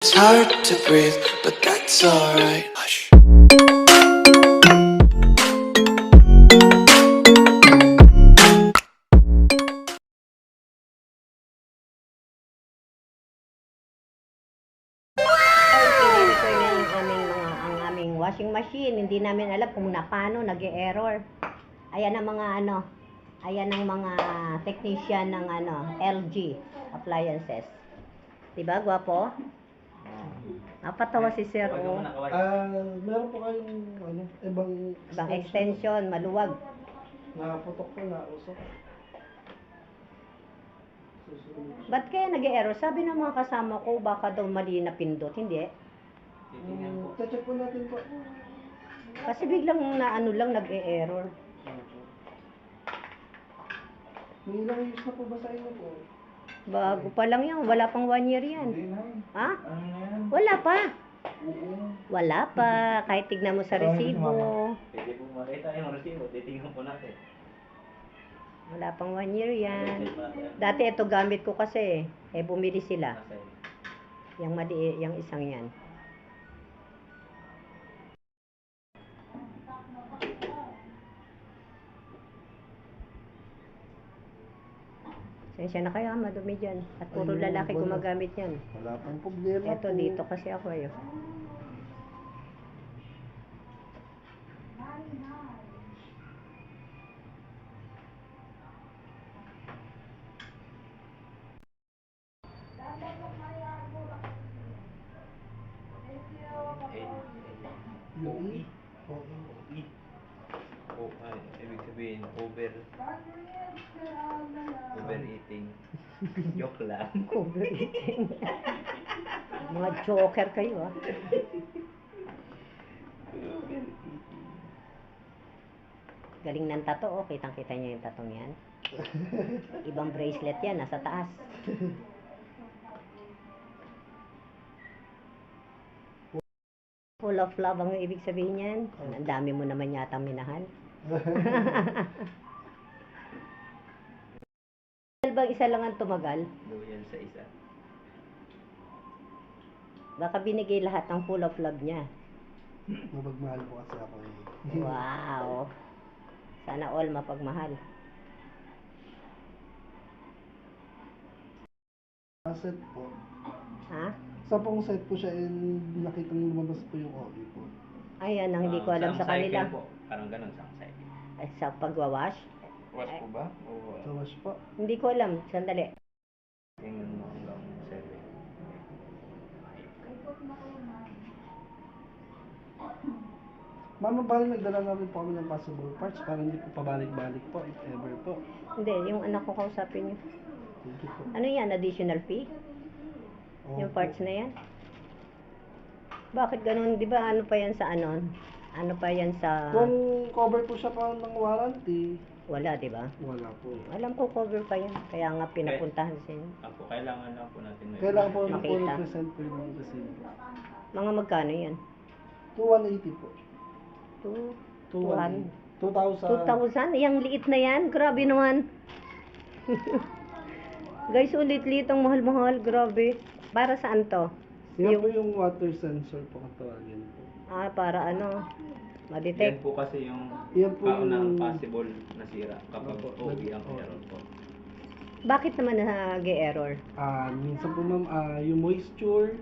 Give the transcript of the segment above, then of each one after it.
It's hard to breathe, but that's alright. Hush. I-repair na yung ang aming washing machine. Hindi namin alam kung paano nag-e-error. Ayan ang mga ayan ang mga technician ng LG appliances. Diba, gwapo? Napatawa si Sir, oh. Meron po kayong Ibang extension, maluwag. Nakaputok po, nausok. Ba't kaya nag-e-error? Sabi ng mga kasama ko, baka daw mali na pindot. Hindi. Check po natin po. Kasi biglang lang nag-e-error. May ilang years na po ba sa inyo po? Bago pa lang yan. Wala pang 1 year yan. Hindi na. Ha? Ano na yan? Wala pa. Oo. Wala pa. Kahit tignan mo sa resibo. Pwede po makita yung resibo, titingnan po natin. Wala pang 1 year yan. Dati ito gamit ko kasi. Bumili sila. Yung yung isang yan. Sensya na kaya, madumi dyan. At puro Ayun, lalaki wala. gumagamit yan. Wala pang problema Ito, po. dito kasi ako ayo. Yung E. Oo. E. O, ay, ibig sabihin, overeating. Joke lang. Overeating. Mga joker kayo, ah. Galing ng tato, oh. Kitang-kita niyo yung tatong yan. Ibang bracelet yan, nasa taas. Full of love ang ibig sabihin yan. Ang dami mo naman yata minahal. Bang isa lang ang tumagal? Loyal sa isa. Baka binigay lahat ng full of love niya. Mapagmahal po kasi ako eh. Wow! Sana all mapagmahal. Set po. Ha? Sa pong set po siya nakitang lumabas po yung OE po. Ayan ang hindi ko alam sa kanila. Po. Parang ganun, isang cycle. Ay, sa pagwawash? Was po ba? O, Sa wash po. Hindi ko alam. Sandali. tingnan mo hanggang 7. Mama, bali nagdala na rin po kami ng possible parts para hindi po pabalik-balik po if ever po. Hindi, yung anak ko kausapin niyo. Thank you po. Ano yan? Additional fee? Yung parts na yan? Bakit ganun? Di ba ano pa yan sa ano? Ano pa yan sa... Kung cover po siya pa ng warranty, Wala, di ba? wala po. Alam ko cover pa yan. Kaya nga pinapuntahan sa inyo. Ako, kailangan lang po natin may... Kailangan po Makita. represent po yung receipt. Mga magkano yan? 2,180 po. 2,000. 2,000. 2,000? Yang liit na yan? Grabe naman. Guys, ulit-lit ang mahal-mahal. Grabe. Para saan to? Yan po yung water sensor po katawagin po. Para ano? Yan Ma-detect. po kasi yung Yan po kaunang yung... possible na sira kapag Opo. OB ang error po. Bakit naman nag-error? Minsan po ma'am, yung moisture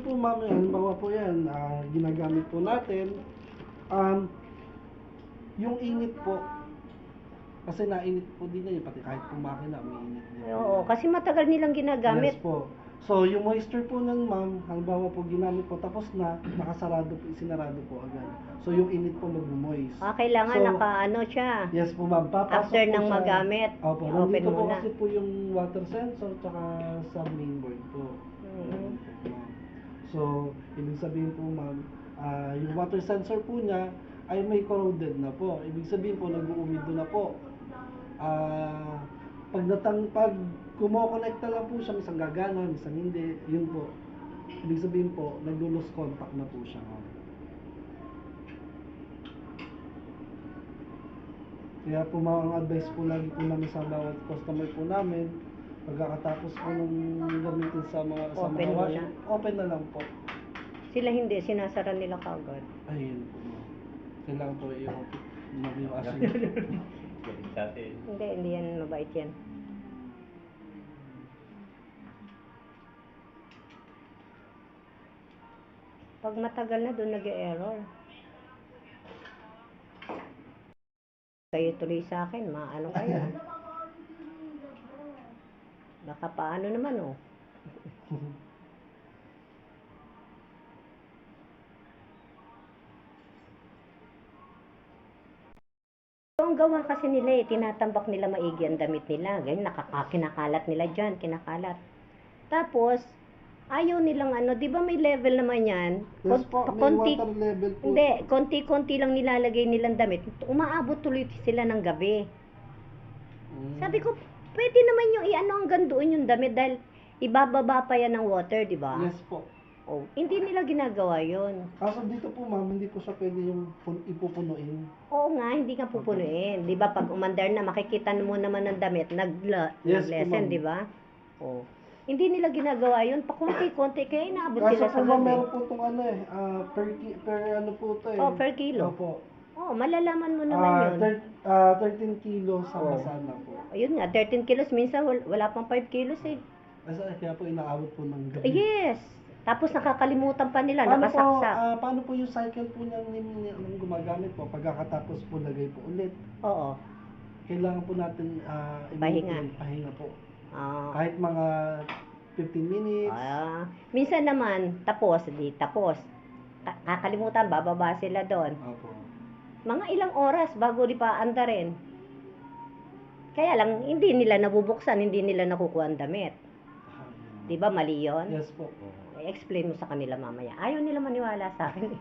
po ma'am, halimbawa po yan, ginagamit po natin. Yung init po, kasi nainit po din na yun, pati kahit po makina, may init din. Oo, kasi matagal nilang ginagamit. Yes po. So, yung moisture po nun ma'am, halimbawa po ginamit po, tapos na, nakasarado po, sinarado po agad. So, yung init po mag-moist. Kailangan So, naka-ano siya. Yes po ma'am, papasok After po nang siya. magamit, Opo, i-open nandito po muna. kasi po yung water sensor, tsaka sa mainboard po. Mhm. So, ibig sabihin po ma'am, yung water sensor po niya ay may corroded na po. Ibig sabihin po, nag-uumido na po. Pag kumokonekta lang po siya, minsan gagana, minsan hindi, yun po. Ibig sabihin po, nag-lose contact na po siya ma'am. Kaya po mga advice po lagi po namin sa bawat customer po namin, Pagkatapos po nung gamitin sa Open mga mo washing, open na lang po. Sila hindi, sinasara nila kagad. Ayun po. Kailangan po i-open. Mag-washing. Galing sa atin. Hindi yan mabait yan. Pag matagal na doon nag-error. Kayo tuloy sa akin, maano kayo. Baka paano naman oh. Ang gawa kasi nila tinatambak nila maigi ang damit nila. Ganyan, kinakalat nila dyan, kinakalat. Tapos, ayaw nilang di ba may level naman yan? Yes po, may water level po. Hindi, konti-konti lang nilalagay nilang damit. Umaabot tuloy sila ng gabi. Sabi ko, pwede naman yung hanggang doon yung damit dahil ibababa pa yan ng water, di ba? Yes po. Oh, hindi nila ginagawa yon. Kaso dito po ma'am, hindi po siya pwede yung ipupunuin. Oo nga, hindi ka pupunuin. Di ba pag umandar na, makikita mo naman ng damit, Yes, nag-lesson, ma'am. di ba? Oh. Hindi nila ginagawa yun, pakunti-kunti, kaya inaabot Kaso sila po sa ma'am, gabi. meron po itong per ano po ito eh. Oh, per kilo. Opo. Oh, malalaman mo naman yun. 13 kilos sa Oh. masana po. Ayun nga, 13 kilos, minsan wala pang 5 kilos eh. Kaya po inaabot po ng gabi. Yes! Tapos nakakalimutan pa nila, Paano po, nakasaksak. paano po yung cycle po ng gumagamit po? Pagkakatapos po lagay po ulit. Oo. Kailangan po natin Pahinga. pahinga po. Ah. Kahit mga 15 minutes. Minsan naman, tapos. Kakalimutan, bababa sila doon. Opo. Mga ilang oras bago di pa andarin. Kaya lang, hindi nila nabubuksan, hindi nila nakukuha ang damit. Di ba mali yun? Yes po. I-explain mo sa kanila mamaya. Ayaw nila maniwala sa akin eh.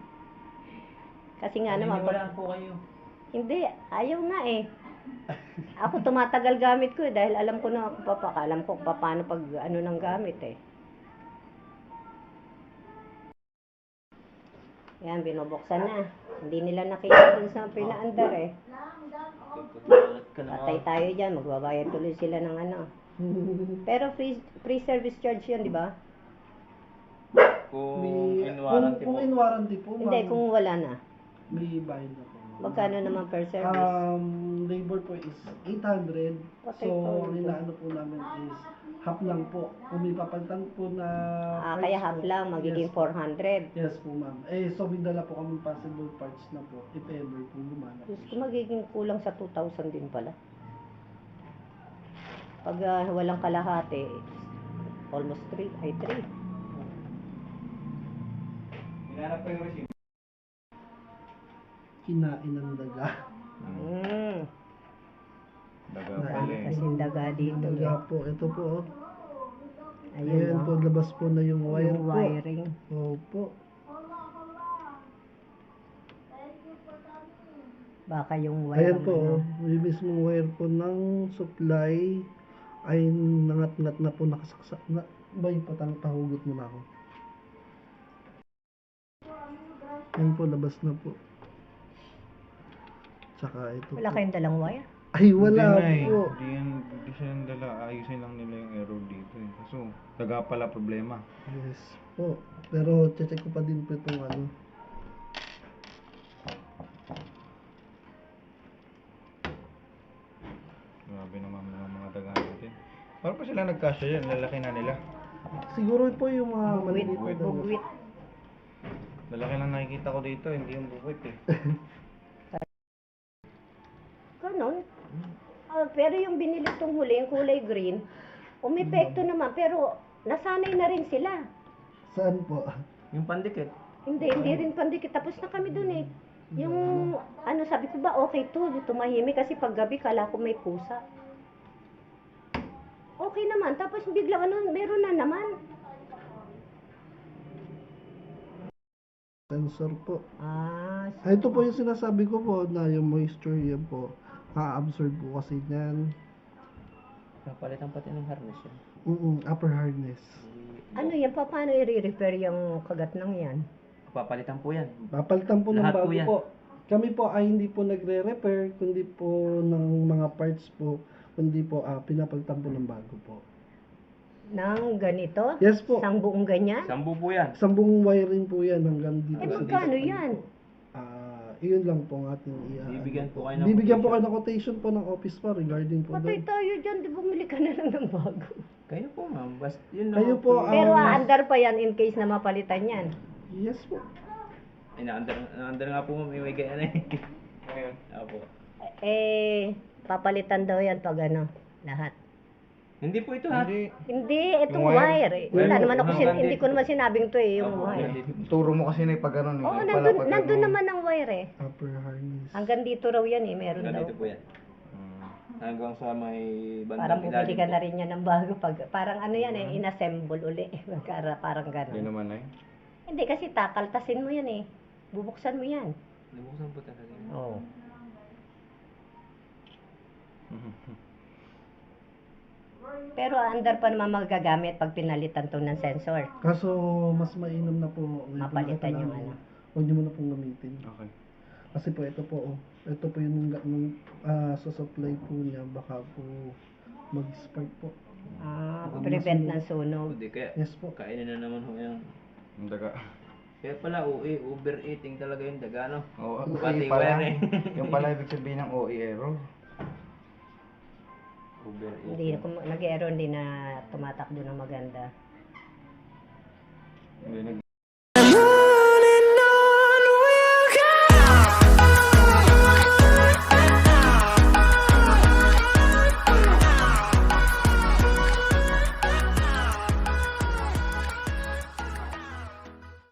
Kasi nga naman, Naniniwalaan po kayo. hindi, ayaw nga eh. Ako tumatagal gamit ko eh, dahil alam ko na alam ko paano pag ng gamit eh. Yan, binubuksan na. Hindi nila nakita dun sa pinaandar eh. Tututulat ka na. Patay tayo dyan, magbabayad tuloy sila ng Pero free service charge yun, di ba? Kung May, in warranty kung po. in warranty po, Hindi, ma'am, kung wala na. may bayad na po. Magkano naman per service? Labor po is 800. Patay So, tayo ang dyan. inaano po namin is half lang po. Kung may papalitan po na parts Kaya half po, lang, magiging 400. Yes po, ma'am. So may dala po kami possible parts na po, if ever po lumana po Diyos ko, siya. magiging kulang sa 2,000 din pala. Pag walang kalahati, almost 3. Hinanap ko yung receipt. Kinain ng daga. Daga Dami pala eh. Kasing daga dito. Daga po, ito po. Oh. Ayun, Ayan po, labas po na yung wire yung po. wiring. Opo. Baka yung Ayan wiring. po, yung mismong wire po ng supply ay nangat-ngat na po nakasaksak na. Bay, pahugot mo na ako. Ayan po, labas na po. Tsaka ito Wala po. kayong dalang wire? Ay, wala Hindi na po. Hindi siya yung dala. Ayusin lang nila yung error dito eh. Kaso, daga pala problema. Yes po. Pero, check ko pa din po itong ano. Grabe naman mga daga natin. Paano pa sila nagkasya yan? Lalaki na nila. Siguro po yung mga Bugwit, maliliit na daga. bugwit. Lalaki lang nakikita ko dito, hindi yung bukwit eh. Ganon. Pero yung binili tong huli, yung kulay green, umepekto naman, pero nasanay na rin sila. Saan po? Yung pandikit. Hindi rin pandikit. Tapos na kami dun eh. Yung, sabi ko ba, okay to, tumahimik kasi pag gabi kala ko may pusa. Okay naman. Tapos biglang meron na naman. Sensor po. Ito Ito po yung sinasabi ko po na yung moisture yan po. Ma-absorb po kasi yan. Napalitan pati ng harness yan. Upper hardness. Ano yan? Paano i-repair yung kagat ng yan? Papalitan po yan. Papalitan po ng Lahat po bago yan. po. Kami po ay hindi po nagre-repair, kundi po ng mga parts po, kundi po pinapalitan po ng bago po. Nang ganito? Yes po. Isang buong ganyan? Sambu po yan. Isang buong wiring po yan hanggang dito. Eh, sa magkano display yan? po. Iyon lang po ang ating Bibigyan po kayo ng Bibigyan po quotation. kayo ng quotation po ng office pa regarding po Patay doon. tayo dyan, di bumili ka na lang ng bago. Kayo po ma'am, basta yun lang. Kayo po, Pero mas- aandar pa yan in case na mapalitan yan. Yes po. Ay, naandar nga po ma'am, may gaya na eh. Ngayon. Opo. Eh, papalitan daw yan pag ano, lahat. Hindi po ito ha. Hindi. Hindi, itong Yung wire. wire. Wala Wire. naman ako, Hanggang hindi ko dito. naman sinabing to eh, yung Opo, wire. hanggang dito. Turo mo kasi na pag ganun eh. Oo, Pala nandun, pag nandun ano- naman ang wire eh. Upper harness. Hanggang dito raw yan eh, meron daw. Hanggang dito po yan. Hmm. Hanggang sa may bandang Parang bumili ka po. na rin yan ng bago pag, parang ano yan eh, inassemble uli. Parang Hindi gano'n. naman eh. Hindi kasi takaltasin mo yan eh. Bubuksan mo yan. Nabuksan po talaga yun. Oo. Pero andar pa naman magagamit pag pinalitan to ng sensor. Kaso mas mainam na po. Mapalitan yung ano. Huwag niyo muna pong gamitin. Okay. Kasi po ito po, ito po yung sa supply po niya, baka po mag-spark po. Prevent ng sunog. Hindi, kaya Yes po. kainin na naman ho yan. Ang daga. Kaya pala, overeating talaga yung daga, no? Oo, Pati pala. wire eh. Yung pala ibig sabihin ng OE error. Overeating. Hindi, kung nag-error, hindi na tumatakbo ng maganda. Hindi